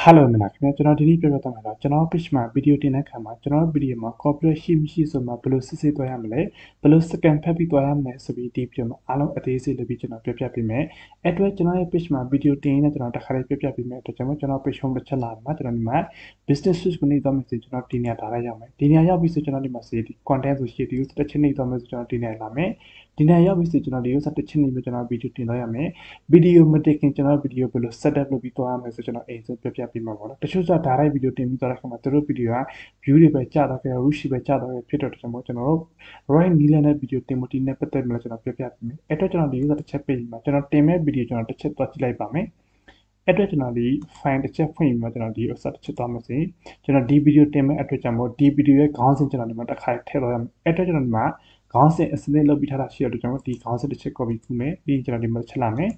Hello မလားခင်ဗျာကျွန်တော်ဒီနေ့ပြောပြသွားမှာတော့ကျွန်တော် page မှာ video တင်တဲ့အခါမှာကျွန်တော် video မှာ copyright ရှိမရှိဆိုမှဘယ်လိုစစ်ဆေးသွားရမလဲဘယ်လို scan ဖတ်ပြီးသွားရမလဲဆိုပြီးဒီvideo မှာအားလုံးအသေးစိတ်လုပ်ပြီးကျွန်တော်ပြောပြပေးမယ်အဲ့အတွက်ကျွန်တော်ရဲ့ page မှာ video တင်ရင်ကျွန်တော်တစ်ခါလေးပြောပြပေးမယ်အတွက်ကျွန်တော် page home တစ်ချက်လာမှာကျွန်တော်ဒီမှာ business switch ကိုနေသွားမယ်ဆိုကျွန်တော်ဒီနေရာထားလိုက်ရအောင်မယ်ဒီနေရာရောက်ပြီဆိုကျွန်တော်ဒီမှာ content ဆိုရှိတယ်တစ်ချက်နေသွားမယ်ဆိုကျွန်တော်ဒီနေရာလာမယ်ဒီနေရာရောက်ပြီဆိုကျွန်တော်ဒီဥစ္စာတစ်ချက်နေပြီးကျွန်တော် video တင်သွားရမယ် video မတင်ခင်ကျွန်တော် video ဘယ်လို setup လုပ်ပြီးသွားရမလဲဆိုကျွန်တော်အိမ်ဆိုပြောပြပေးမှာပေါ့နော်တချို့ဆိုဒါရိုက် video တင်ပြီးသွားတဲ့ခါမှာသူတို့ video က view တွေပဲကြာတော့ခဲ့ reach ပဲကြာတော့ခဲ့ဖြစ်တော့ကျွန်တော်တို့ right နီးလန်းတဲ့ video တင်ဖို့ဒီနဲ့ပတ်သက်မလို့ကျွန်တော်ပြောပြပေးမယ်အဲ့တော့ကျွန်တော်ဒီဥစ္စာတစ်ချက်ပေးပြီးမှာကျွန်တော်တင်မဲ့ video ကျွန်တော်တစ်ချက်သွားကြည့်လိုက်ပါမယ်အဲ့တော့ကျွန်တော်ဒီ file တစ်ချက်ဖွင့်ပြီးမှကျွန်တော်ဒီဥစ္စာတစ်ချက်သွားမယ်ဆိုရင်ကျွန်တော်ဒီ video တင်မဲ့အတွက်ကြောင့်မို့ဒီ video ရဲ့ခေါင်းစဉ်ကျွန်တော်ဒီမှာတစ်ခါထည့်သွားရမယ်အဲ့တော့ကျွန်တော်ဒီမှာခေါင်းစဉ်အစနစ်လုပ်ပြီးထားတာရှိတော့ကျွန်တော်ဒီခေါင်းစဉ်တစ်ချက် copy ကူးမယ်ပြီးရင်ကျွန်တော်ဒီမှာချက်လာမယ်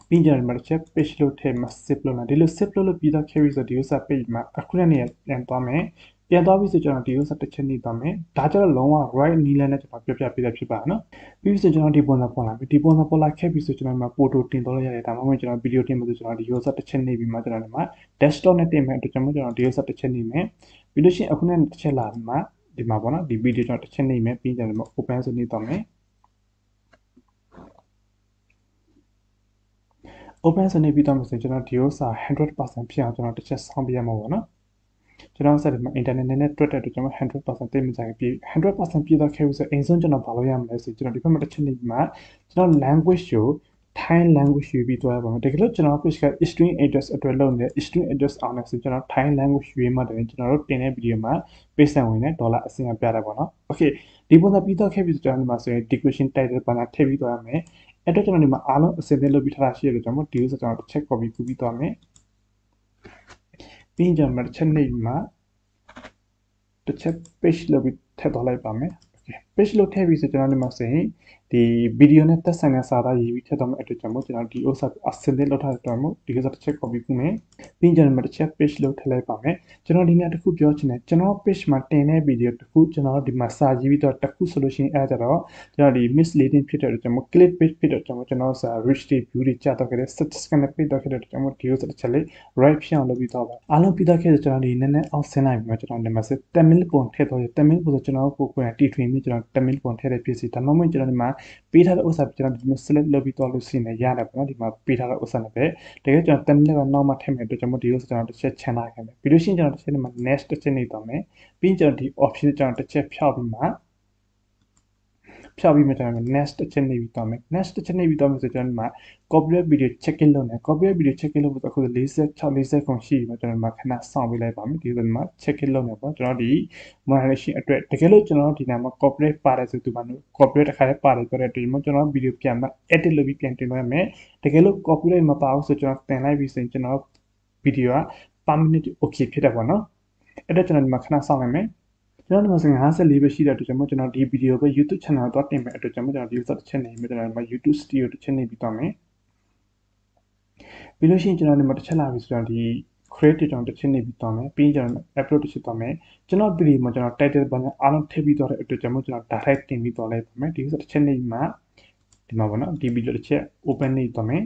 ပြီးကြတယ်မှာတစ်ချက် page လို့ထည့်မှာ save လုပ်မယ်ဒီလို save လုပ်ပြီးတော့ carry ဆိုဒီဥစ္စာ page မှာအခုနဲ့နေပြန်သွားမယ်ပြန်သွားပြီဆိုကျွန်တော်ဒီဥစ္စာတစ်ချက်နေသွားမယ်ဒါကြတော့လုံးဝ right နီးလန်းနဲ့ကျွန်တော်ပြောပြပေးတာဖြစ်ပါနော်ပြီးဆိုကျွန်တော်ဒီပုံစံပေါ်လာပြီဒီပုံစံပေါ်လာခဲ့ပြီဆိုကျွန်တော်မှာ photo တင်တော့ရတယ်ဒါမှမဟုတ်ကျွန်တော် video တင်ဖို့ဆိုကျွန်တော်ဒီဥစ္စာတစ်ချက်နေပြီးမှကျွန်တော်ဒီမှာ desktop နဲ့တင်မယ်အတွက်ကျွန်တော်ဒီဥစ္စာတစ်ချက်နေမယ်ပြီးလို့ရှိရင်အခုနဲ့တစ်ချက်လာပြီးမှဒီမှာပေါ့နော်ဒီ video ကျွန်တော်တစ်ချက်နေမယ်ပြီးကြတယ်မှာ open ဆိုနေတော့မယ် open ဆိုနေပြီးတော့ဆိုကျွန်တော်ဒီဥစ္စာ 100% ဖြစ်အောင်ကျွန်တော်တစ်ချက်ဆောင်းပြရမှာပေါ့နော်ကျွန်တော်ဆက်ဒီမှာ internet နဲ့တွေ့တဲ့အတွက်ကျွန်တော် 100% သိမကြဘူးပြည့် 100% ပြည့်တော့ခဲ့ပြီဆိုအိမ်ဆုံးကျွန်တော်ဘာလုပ်ရမလဲဆိုကျွန်တော်ဒီဘက်မှာတစ်ချက်နေပြီးမှကျွန်တော် language ကို Thai language ယူပြီးတော့ပါမယ်တကယ်လို့ကျွန်တော် page က string address အတွက်လုပ်နေ string address အောင်နေဆိုကျွန်တော် Thai language ယူမှတယ်ကျွန်တော်တို့တင်တဲ့ video မှာ page ဆန်ဝင်နဲ့ဒေါ်လာအစင်ပြတာပေါ့နော် okay ဒီပုံစံပြီးတော့ခဲ့ပြီဆိုကျွန်တော်ဒီမှာဆိုရင် decoration title ဘာသာထည့်ပြီးတော့ရမယ်အဲ့တော့ကျွန်တော်ဒီမှာအားလုံးအစင်သစ်လုပ်ပြီးထားတာရှိတယ်ကျွန်တော်ဒီဥစ္စာကျွန်တော် check copy ကူးပြီးသွားမယ်ပြီးရင်ကျွန်တော်တစ်ချက်နေမှာတစ်ချက် page လုပ်ပြီးထည့်သွားလိုက်ပါမယ် okay page လို့ထည့်ပြီးဆိုကျွန်တော်ဒီမှာဆိုရင်ဒီ video နဲ့သက်ဆိုင်တဲ့စာသားရေးပြီးထည့်သွားမယ်အတွက်ကျွန်တော်ဒီဥစ္စာအစင်သစ်လုပ်ထားတဲ့အတွက်မို့ဒီဥစ္စာတစ်ချက် copy ကူးမယ်ပြီးရင်ကျွန်တော်တစ်ချက် page လို့ထည့်လိုက်ပါမယ်ကျွန်တော်ဒီနေ့တစ်ခုပြောချင်တယ်ကျွန်တော် page မှာတင်တဲ့ video တစ်ခုကျွန်တော်ဒီမှာစာရေးပြီးတော့တစ်ခုဆိုလို့ရှိရင်အဲ့ဒါတော့ကျွန်တော်ဒီ misleading ဖြစ်တဲ့အတွက်ကျွန်တော် click page ဖြစ်တဲ့အတွက်ကျွန်တော်စာ reach တွေ view တွေကြာတော့ခဲ့တဲ့ subscribe ပစ်တော့ခဲ့တဲ့အတွက်ကျွန်တော်ဒီဥစ္စာတစ်ချက်လေး right ဖြစ်အောင်လုပ်ပြီးတော့ပါအားလုံးပြီးတော့ခဲ့တဲ့ကျွန်တော်ဒီနည်းနည်းအောက်ဆင်းလိုက်ပြီးမှကျွန်တော်ဒီမှာ10 minute ပုံထည့်တော့တယ်10 minute ပုံဆိုကျွန်တော်ကိုယ်တီထွင်ပြီးကျွန်တော်10 minute ပုံထည့်တဲ့ဖြစ်စီဒါမှမဟုတ်ကျွန်တော်ဒီမှာပေးထားတဲ့ဥစ္စာကျွန်တော်ဒီမှာ select လုပ်ပြီးတော့လို့ရှိရင်ရတယ်ပေါ့နော်ဒီမှာပေးထားတဲ့ဥစ္စာနဲ့ပဲတကယ်ကျွန်တော်10 minute ကနောက်မှထည့်မယ်အတွက်ကျွန်တော်ဒီဥစ္စာကျွန်တော်တစ်ချက်ချန်လာခဲ့မယ်ပြီးလို့ရှိရင်ကျွန်တော်တစ်ချက်ဒီမှာ next တစ်ချက်နေတော့မယ်ပြီးကျွန်တော်ဒီ option ကျွန်တော်တစ်ချက်ဖြောက်ပြီးမှကျွန်တော် next တစ်ချက်နေပြီးတော့မယ် next တစ်ချက်နေပြီးတော့မယ်ဆိုကျွန်တော်ဒီမှာ copyright video check in လုပ်နေ copyright video check in လုပ်ဖို့အခု46 ခုရှိပြီကျွန်တော်ဒီမှာခဏစောင့်ပေးလိုက်ပါမယ်ဒီလိုမှာ check in လုပ်နေပေါ့ကျွန်တော်ဒီ monetization အတွက်တကယ်လို့ကျွန်တော်ဒီနာမှာ copyright ပါတယ်ဆိုသူမှာ copyright တစ်ခါလေးပါတယ်ဆိုတဲ့ဒီမှာကျွန်တော် video ပြန်မှာ edit လုပ်ပြီးပြန်တင်လို့ရမယ်တကယ်လို့ copyright မပါဘူးဆိုကျွန်တော်တင်လိုက်ပြီးဆိုရင်ကျွန်တော် video က permanent okay ဖြစ်တယ်ပေါ့နော်အဲ့တော့ကျွန်တော်ဒီမှာခဏစောင့်လိုက်မယ်ကျွန်တော်ဒီမှာ54ပဲရှိတဲ့အတွက်ကျွန်တော်ဒီ video ပဲ YouTube channel တော့တင်မယ်အတွက်ကျွန်တော်ဒီ user တစ်ချက်နေပြီးကျွန်တော်ဒီမှာ YouTube studio တစ်ချက်နေပြီးတော့မယ်ပြီးလို့ရှိရင်ကျွန်တော်ဒီမှာတစ်ချက်လာပြီးဆိုတော့ဒီ create ကျွန်တော်တစ်ချက်နေပြီးတော့မယ်ပြီးရင်ကျွန်တော် upload တစ်ချက်တော့မယ်ကျွန်တော် video မှာကျွန်တော် title ဘာနဲ့အားလုံးထည့်ပြီးတော့တဲ့အတွက်ကျွန်တော် direct တင်ပြီးတော့လိုက်ပါမယ်ဒီ user တစ်ချက်နေပြီးမှဒီမှာပေါ့နော်ဒီ video တစ်ချက် open နေတော့မယ်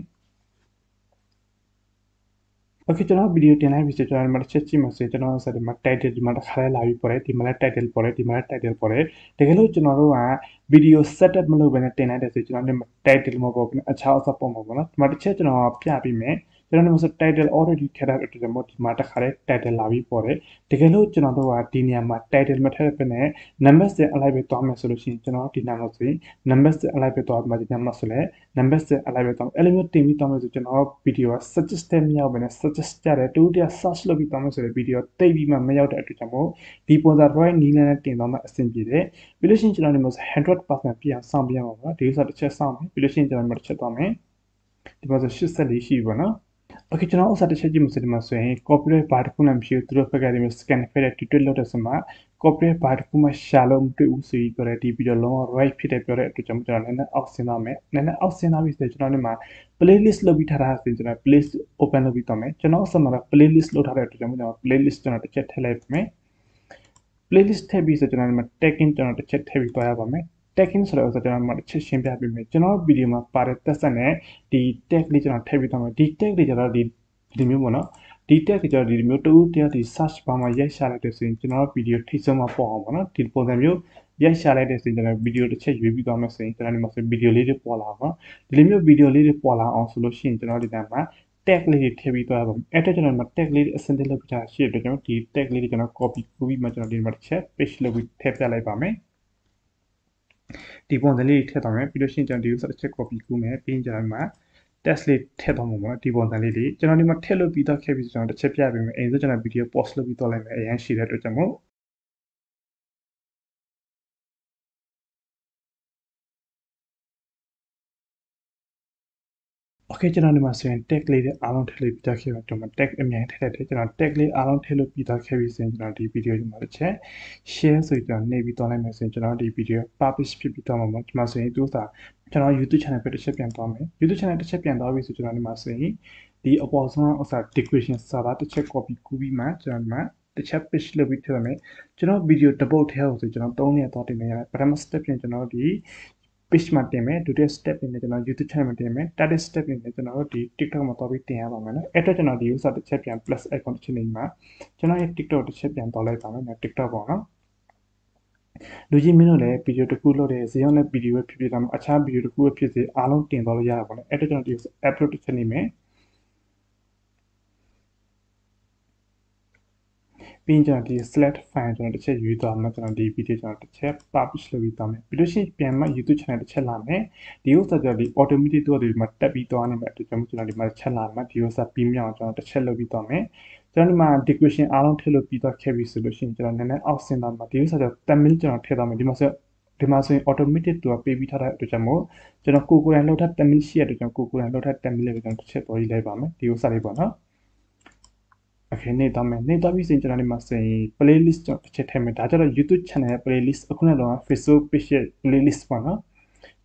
Okay ကျွန်တော် video တင်လိုက်ပြီဆိုကျွန်တော်ဒီမှာတစ်ချက်ကြည့်မှဆိုကျွန်တော်ဆက်ဒီမှာ title ဒီမှာတစ်ခါလဲလာပြီးပေါ်တယ်ဒီမှာလည်း title ပေါ်တယ်ဒီမှာလည်း title ပေါ်တယ်တကယ်လို့ကျွန်တော်တို့က video setup မလုပ်ဘဲနဲ့တင်လိုက်တယ်ဆိုကျွန်တော်ဒီမှာ title မပေါ်ဘူးအခြားအစပေါ်မှာပေါ့နော်ဒီမှာတစ်ချက်ကျွန်တော်ပြပြီးမယ်ကျွန်တော်ဒီမှာဆို title already ထည့်ထားတဲ့အတွက်ကျွန်တော်ဒီမှာတစ်ခါလဲ title လာပြီးပေါ်တယ်တကယ်လို့ကျွန်တော်တို့ကဒီနေရာမှာ title မထည့်ဘဲနဲ့ number စအလိုက်ပဲသွားမယ်ဆိုလို့ရှိရင်ကျွန်တော်ဒီနာမှာဆိုရင် number စအလိုက်ပဲသွားမှာဒီနာမှာဆိုလဲ number စအလိုက်ပဲသွားအဲ့လိုမျိုးတင်ပြီးသွားမယ်ဆိုကျွန်တော် video က suggested မရောက်ဘဲနဲ့ suggest ကြတယ်တူတရ search လုပ်ပြီးသွားမယ်ဆိုတဲ့ video တိတ်ပြီးမှမရောက်တဲ့အတွက်ကြောင့်မို့ဒီပုံစံ right နီးလန်းနဲ့တင်သွားမှအဆင်ပြေတယ်ပြီးလို့ရှိရင်ကျွန်တော်ဒီမှာ 100% ပြအောင်စောင့်ပြရမှာပါဒီဥစ္စာတစ်ချက်စောင့်မယ်ပြီးလို့ရှိရင်ကျွန်တော်ဒီမှာတစ်ချက်သွားမယ်ဒီမှာဆို84ရှိပြီပေါ့နော်Okay ကျွန်တော်ဥစ္စာတစ်ချက်ကြည့်မှဆိုဒီမှာဆိုရင် copyright ဘာတစ်ခုမှမရှိဘူးသူတို့ဘက်ကဒီမှာ scan ဖက်တဲ့ tweet လုပ်တဲ့ဆိုမှ copyright ဘာတစ်ခုမှ share လို့မတွေ့ဘူးဆိုပြီးပြောတဲ့ဒီ video လုံးဝ right ဖြစ်တယ်ပြောတဲ့အတွက်ကျွန်တော်လည်းအောက်ဆင်းသွားမယ်နည်းနည်းအောက်ဆင်းသွားပြီဆိုကျွန်တော်ဒီမှာ playlist လုပ်ပြီးထားတာဆိုကျွန်တော် playlist open လုပ်ပြီးတော့မယ်ကျွန်တော်အစမှာ playlist လုပ်ထားတဲ့အတွက်ကျွန်တော် playlist ကျွန်တော်တစ်ချက်ထည့်လိုက်ပါမယ် playlist ထည့်ပြီးဆိုကျွန်တော်ဒီမှာ tagging ကျွန်တော်တစ်ချက်ထည့်ပြီးသွားရပါမယ်tagging ဆိုတော့ကျွန်တော်မှတစ်ချက်ရှင်းပြပေးမယ်ကျွန်တော် video မှာပါတဲ့သက်ဆက်နဲ့ဒီ tag လေးကျွန်တော်ထည့်ပြီးတော့မယ်ဒီ tag လေးကျွန်တော်ဒီမျိုးပေါ့နော် ဒီ tag ကကျွန်တော်ဒီမျိုးတူတရားဒီ search bar မှာရိုက်ရှာလိုက်တဲ့ဆိုရင်ကျွန်တော် video ထိဆုံးမှာပေါ်အောင်ပေါ့နော်ဒီပုံစံမျိုးရိုက်ရှာလိုက်တဲ့ဆိုရင်ကျွန်တော် video တစ်ချက်ရွေးပြီးသွားမယ်ဆိုရင်ကျွန်တော်ဒီမှာဆို video လေးတွေပေါ်လာပါဒီလိုမျိုး video လေးတွေပေါ်လာအောင်ဆိုလို့ရှိရင်ကျွန်တော်ဒီမှာ tag လေးတွေထည့်ပြီးသွားပါမယ်အဲ့တော့ကျွန်တော်ဒီမှာ tag လေးတွေအစင်တက်လုပ်ပြတာရှိတယ်ကျွန်တော်ဒီ tag လေးတွေကျွန်တော် copy ပြီးမှကျွန်တော်ဒီမှာတစ်ချက် paste လုပ်ပြီးထည့်ပြလိုက်ပါမယ်ဒီပုံစံလေးထည့်သွားမယ်ပြီးလို့ရှိရင်ကျွန်တော်ဒီဥစ္စာတစ်ချက် copy ကူးမယ်ပြီးရင်ကျွန်တော်ဒီမှာ test လေးထည့်သွားမှာပေါ့ဒီပုံစံလေးတွေကျွန်တော်ဒီမှာထည့်လို့ပြီးတော့ခဲ့ပြီးကျွန်တော်တစ်ချက်ပြပေးမယ်အဲဆိုကျွန်တော် video pause လုပ်ပြီးတော့လိုက်မယ်အရင်ရှိတဲ့အတွက်ကြောင့်မို့โอเคကျွန်တော်ဒီမှာဆိုရင် tag လေးတွေအားလုံးထည့်လို့ပြီးတော့ခဲ့ပါတော့ tag အများကြီးထည့်တယ်ကျွန်တော် tag လေးအားလုံးထည့်လို့ပြီးတော့ခဲ့ပြီးဆိုရင်ကျွန်တော်ဒီ video ဒီမှာတစ်ချက် share ဆိုပြီးတော့နေပြီးတော့လိုက်မယ်ဆိုရင်ကျွန်တော်ဒီ video publish ဖြစ်ပြီးတော့မှာပေါ့ဒီမှာဆိုရင်သူကကျွန်တော် YouTube channel ပဲတစ်ချက်ပြန်သွားမယ် YouTube channel တစ်ချက်ပြန်သွားပြီဆိုကျွန်တော်ဒီမှာဆိုရင်ဒီအပေါ်ဆုံးဥစ္စာ decoration server တစ်ချက် copy ကူးပြီးမှကျွန်တော်ဒီမှာတစ်ချက် paste လုပ်ပြီးထည့်ရမယ်ကျွန်တော် video တစ်ပုတ်ထဲအောင်ဆိုကျွန်တော်3ရက်တော့တင်နေရတယ်ပထမ step ပြင်ကျွန်တော်ဒီ page မှာတင်မယ်ဒုတိယ step ပြင်ကျွန်တော် YouTube channel မှာတင်မယ်တတိယ step ပြင်ကျွန်တော်ဒီ TikTok မှာတော့ပြီးတင်ရပါမယ်နော်အဲ့တော့ကျွန်တော်ဒီ user တစ်ချက်ပြန် plus icon တစ်ချက်နေမှာကျွန်တော်ရဲ့ TikTok တစ်ချက်ပြန်တော့လိုက်ပါမယ်နော် TikTok ပေါ့နော်လူကြီးမင်းတို့လည်း video တစ်ခုလုပ်တဲ့ဇေယျနဲ့ video ပဲဖြစ်ဖြစ်ဒါမှအခြား video တစ်ခုပဲဖြစ်စေအားလုံးတင်သွားလို့ရတာပေါ့နော်အဲ့တော့ကျွန်တော်ဒီ upload တစ်ချက်နေမယ်ပြီးရင်ကျွန်တော်ဒီ select file ကျွန်တော်တစ်ချက်ရွေးသွားမှာကျွန်တော်ဒီ video ကျွန်တော်တစ်ချက် publish လုပ်ပြီးသွားမယ်ပြီးလို့ရှိရင်ပြန်မှ YouTube channel တစ်ချက်လာမယ်ဒီဥစ္စာကျွန်တော်ဒီ automatic တော့ဒီမှာတက်ပြီးသွားနေမှာကျွန်တော်ဒီမှာချက်လာမှာဒီဥစ္စာပြီးမြောက်ကျွန်တော်တစ်ချက်လုပ်ပြီးသွားမယ်ကျွန်တော်ဒီမှာ decoration အားလုံးထည့်လို့ပြီးတော့ခဲ့ပြီဆိုလို့ရှိရင်ကျွန်တော်နည်းနည်းအောက်ဆင်းသွားမှာဒီဥစ္စာကျွန်တော် thumbnail ကျွန်တော်ထည့်သွားမယ်ဒီမှာဆိုရင် automatic သူကပေးပြီးထားတဲ့အတွက်ကြောင့်မို့ကျွန်တော်ကိုယ်တိုင်လောက်ထား thumbnail ရှိရတဲ့ကျွန်တော်ကိုယ်တိုင်လောက်ထား thumbnail လေးကျွန်တော်တစ်ချက်ပေါ်ရေးလိုက်ပါမယ်ဒီဥစ္စာလေးပေါ့နော်Okay နေတော့ပြီးစဉ်ကျွန်တော်ဒီမှာဆိုရင် playlist ကျွန်တော်တစ်ချက်ထည့်မယ်ဒါကြတော့ YouTube channel ရဲ့ playlist အခုနကတော့ Facebook page ရဲ့ playlist ပေါ့နော်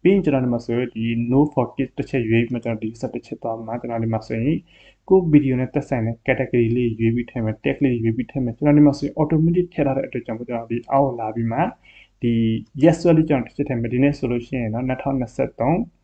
ပြီးရင်ကျွန်တော်ဒီမှာဆိုရင်ဒီ no for kids တစ်ချက်ရွေးမှကျွန်တော်ဒီ set တစ်ချက်သွားမှာကျွန်တော်ဒီမှာဆိုရင်ကို video နဲ့သက်ဆိုင်တဲ့ category လေးရွေးပြီးထည့်မယ် tag လေးရွေးပြီးထည့်မယ်ကျွန်တော်ဒီမှာဆိုရင် automatic ထည့်ထားတဲ့အတွက်ကြောင့်ကျွန်တော်ဒီအောက်လာပြီးမှဒီ yes ဆိုလို့ကျွန်တော်တစ်ချက်ထည့်မယ်ဒီနေ့ဆိုလို့ရှိရင်တော့2023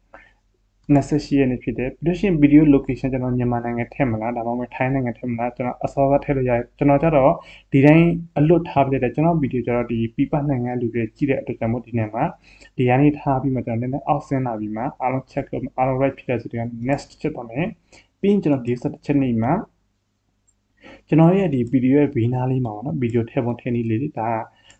28ရက်နေ့ဖြစ်တယ်ပြီးလို့ရှိရင် video location ကျွန်တော်မြန်မာနိုင်ငံထည့်မလားဒါမှမဟုတ်ထိုင်းနိုင်ငံထည့်မလားကျွန်တော်အစောကထည့်လို့ရတယ်ကျွန်တော်ကြတော့ဒီတိုင်းအလွတ်ထားပြတဲ့ကျွန်တော် video ကြတော့ဒီပြပနိုင်ငံလူတွေကြည့်တဲ့အတွက်ကြောင့်မို့ဒီနေ့မှာဒီကနေထားပြီးမှကျွန်တော်နည်းနည်းအောက်ဆင်းလာပြီးမှအားလုံး check လုပ်အားလုံး right ဖြစ်တဲ့ဆိုတော့ next ချက်တော့မယ်ပြီးရင်ကျွန်တော်ဒီ set ချက်နေမှာကျွန်တော်ရဲ့ဒီ video ရဲ့ဘေးနားလေးမှာပေါ့နော် video ထည့်ပုံထည့်နည်းလေးဒါ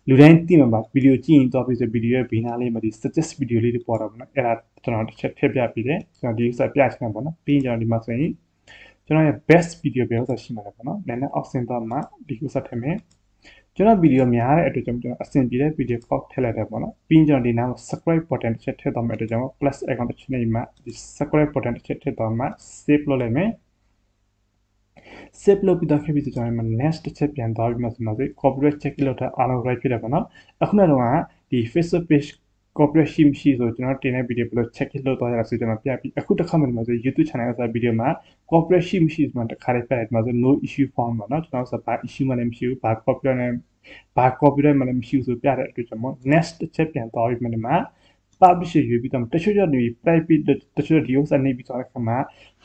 လူတိုင်းသိမှာပါ video ကြည့်ရင်တော့ပြီးဆို video ရဲ့ဘေးနားလေးမှာဒီ suggest video လေးတွေပေါ်တော့ပေါ့နော်အဲ့ဒါကျွန်တော်တစ်ချက်ထည့်ပြပြီးတယ်ကျွန်တော်ဒီဥစ္စာပြချင်တာပေါ့နော်ပြီးရင်ကျွန်တော်ဒီမှာဆိုရင်ကျွန်တော်ရဲ့ best video ပဲဥစ္စာရှိမှာလေပေါ့နော်နည်းနည်း option တော့မှဒီဥစ္စာထည့်မယ်ကျွန်တော် video များတဲ့အတွက်ကျွန်တော်အဆင်ပြေတဲ့ video ကောက်ထည့်လိုက်တယ်ပေါ့နော်ပြီးရင်ကျွန်တော်ဒီနားမှာ subscribe button တစ်ချက်ထည့်တော့မယ်အတွက်ကျွန်တော် plus icon တစ်ချက်နေမှာဒီ subscribe button တစ်ချက်ထည့်တော့မှ save လုပ်လိုက်မယ် save လုပ်ပြီးတော့ခဲ့ပြီးဆိုကျွန်တော်ဒီမှာ next တစ်ချက်ပြန်သွားပြီးမှဆိုမှဆို copyright check လုပ်ထားအားလုံး right ဖြစ်တယ်ပေါ့နော်အခုနောက်တော့ဒီ Facebook page copyright ရှိမရှိဆိုကျွန်တော်တင်တဲ့ video ဘယ်လို check လုပ်သွားရလဲဆိုကျွန်တော်ပြပြီးအခုတစ်ခါမှဒီမှာဆို YouTube channel ကဆို video မှာ copyright ရှိမရှိဆိုမှတစ်ခါလေးပြတယ်ဒီမှာဆို no issue form ပေါ့နော်ကျွန်တော်ဆိုဘာ issue မှလည်းမရှိဘူးဘာ copyright နဲ့ဘာ copyright မှလည်းမရှိဘူးဆိုပြတဲ့အတွက်ကျွန်တော် next တစ်ချက်ပြန်သွားပြီးမှဒီမှာ publish ရွေးပြီးတော့တချို့ကျတော့ဒီ private တချို့ဒီဥစ္စာနေပြီးသွားတဲ့ခါမှာ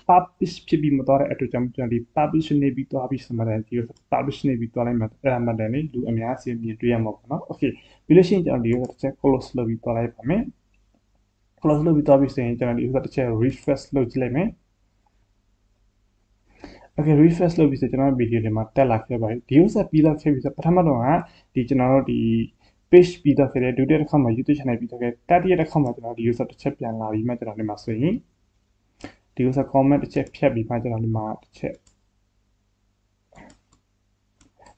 publish ဖြစ်ပြီးမသွားတဲ့အတွက်ကြောင့်ကျွန်တော်ဒီ publish နေပြီးသွားပြီးဆိုမှလည်းဒီ publish နေပြီးသွားလိုက်မှအဲ့ဒါမှလည်းလူအများစီမြင်တွေ့ရမှာပေါ့နော် okay ပြီးလို့ရှိရင်ကျွန်တော်ဒီဥစ္စာတစ်ချက် close လုပ်ပြီးသွားလိုက်ပါမယ် close လုပ်ပြီးသွားပြီးဆိုရင်ကျွန်တော်ဒီဥစ္စာတစ်ချက် refresh လုပ်ကြည့်လိုက်မယ် okay refresh လုပ်ပြီးဆိုကျွန်တော် video တွေမှာတက်လာခဲ့ပါပြီဒီဥစ္စာပြီးတော့ခဲ့ပြီဆိုပထမတော့ကဒီကျွန်တော်တို့ဒီ page ပြီးတော့ခဲ့တယ်ဒုတိယတစ်ခါမှာ YouTube channel ပြီးတော့ခဲ့တတိယတစ်ခါမှာကျွန်တော်ဒီ user တစ်ချက်ပြန်လာပြီးမှကျွန်တော်ဒီမှာဆိုရင်ဒီ user comment တစ်ချက်ဖြတ်ပြီးမှကျွန်တော်ဒီမှာတစ်ချက်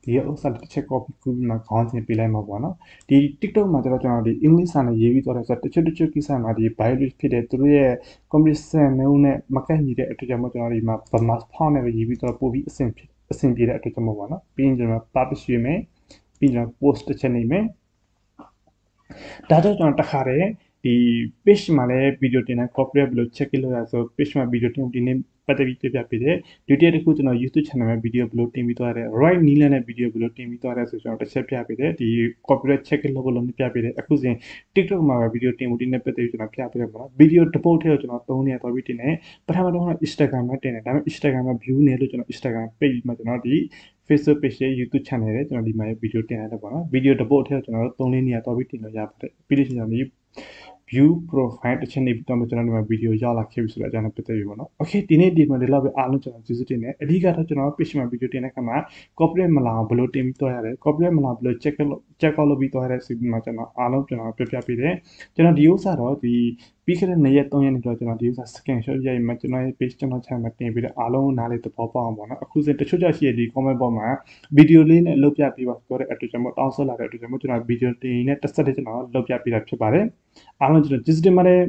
ဒီဥစ္စာတစ်ချက် copy ကူးပြီးမှခေါင်းစဉ်ပေးလိုက်မှာပေါ့နော်ဒီ TikTok မှာကျွန်တော်ဒီ English စာနဲ့ရေးပြီးတော့ဆိုတချို့ကိစ္စမှာဒီ bio ဖြစ်တဲ့သူတို့ရဲ့ comparison နဲ့မကန့်ညီတဲ့အတွက်ကြောင့်ကျွန်တော်ဒီမှာ vama font နဲ့ရေးပြီးတော့ပို့ပြီးအဆင်ပြေတဲ့အတွက်ကြောင့်ပေါ့နော်ပြီးရင်ကျွန်တော် publish ရေးမယ်ပြီးကျွန်တော် post တစ်ချက်နေမယ်ဒါတော့ကျွန်တော်တခါတည်းဒီ page မှာလည်း video တင်တဲ့ copyright ဘယ်လို check လုပ်ရဆို page မှာ video တင်ဒီနေ့ ပတ်သက်ပြီးပြပြပေးတယ်ဒုတိယတစ်ခုကျွန်တော် YouTube channel မှာ video ဘယ်လိုတင်ပြီးသွားတယ် right နီးလန်းတဲ့ video ဘယ်လိုတင်ပြီးသွားတယ်ဆိုကျွန်တော်တစ်ချက်ပြပေးတယ်ဒီ copyright check လုပ်ဖို့လုပ်ပြပေးတယ်အခုစဉ် TikTok မှာ video တင်မှုတင်တဲ့ပတ်သက်ပြီးကျွန်တော်ပြပေးတယ်ပေါ့နော် video တစ်ပုတ်ထဲကိုကျွန်တော်3နေရာသွားပြီးတင်တယ်ပထမတော့ Instagram မှာတင်တယ်ဒါပေမဲ့ Instagram မှာ view နေလို့ကျွန်တော် Instagram page မှာကျွန်တော်ဒီ Facebook page ရဲ့ YouTube channel ရဲ့ကျွန်တော်ဒီမှာ video တင်ရတယ်ပေါ့နော် video တစ်ပုတ်ထဲကိုကျွန်တော်တို့3-4နေရာသွားပြီးတင်လို့ရပါတယ်ပြီးလို့ရှိရင်ဒီ view profile တစ်ချက်နေပြီးတော့ကျွန်တော်ဒီမှာ video ရောက်လာခဲ့ပြီဆိုတော့အကြောင်းနဲ့ပတ်သက်ပြီးပေါ့နော် okay ဒီနေ့ဒီမှာဒီလောက်ပဲအားလုံးကျွန်တော်ကျေးဇူးတင်တယ်အဓိကတော့ကျွန်တော် page မှာ video တင်တဲ့အခါမှာ copyright မလာအောင်ဘယ်လိုတင်ပြီးသွားရတယ် copyright မလာဘယ်လို check out လုပ်ပြီးသွားရတဲ့ဆိုပြီးမှကျွန်တော်အားလုံးကျွန်တော်ပြပြပေးတယ်ကျွန်တော်ဒီဥစ္စာတော့ဒီပြီးခဲ့တဲ့2ရက်3ရက်နေတော့ကျွန်တော်ဒီဥစ္စာ scan shot ရိုက်မှကျွန်တော်ရဲ့ page ကျွန်တော် channel မှာတင်ပြီးတော့အားလုံးနားလေသဘောပေါက်အောင်ပေါ့နော်အခုစတချို့ကြရှိရဒီ comment box မှာ video လေးနဲ့လုပ်ပြပေးပါဆိုတဲ့အတွက်ကျွန်တော်တောင်းဆိုလာတဲ့အတွက်ကျွန်တော် video တင်နဲ့တစ်ဆက်တည်းကျွန်တော်လုပ်ပြပေးတာဖြစ်ပါတယ်အားလုံးကျွန်တော်ကျေးဇူးတင်ပါတယ်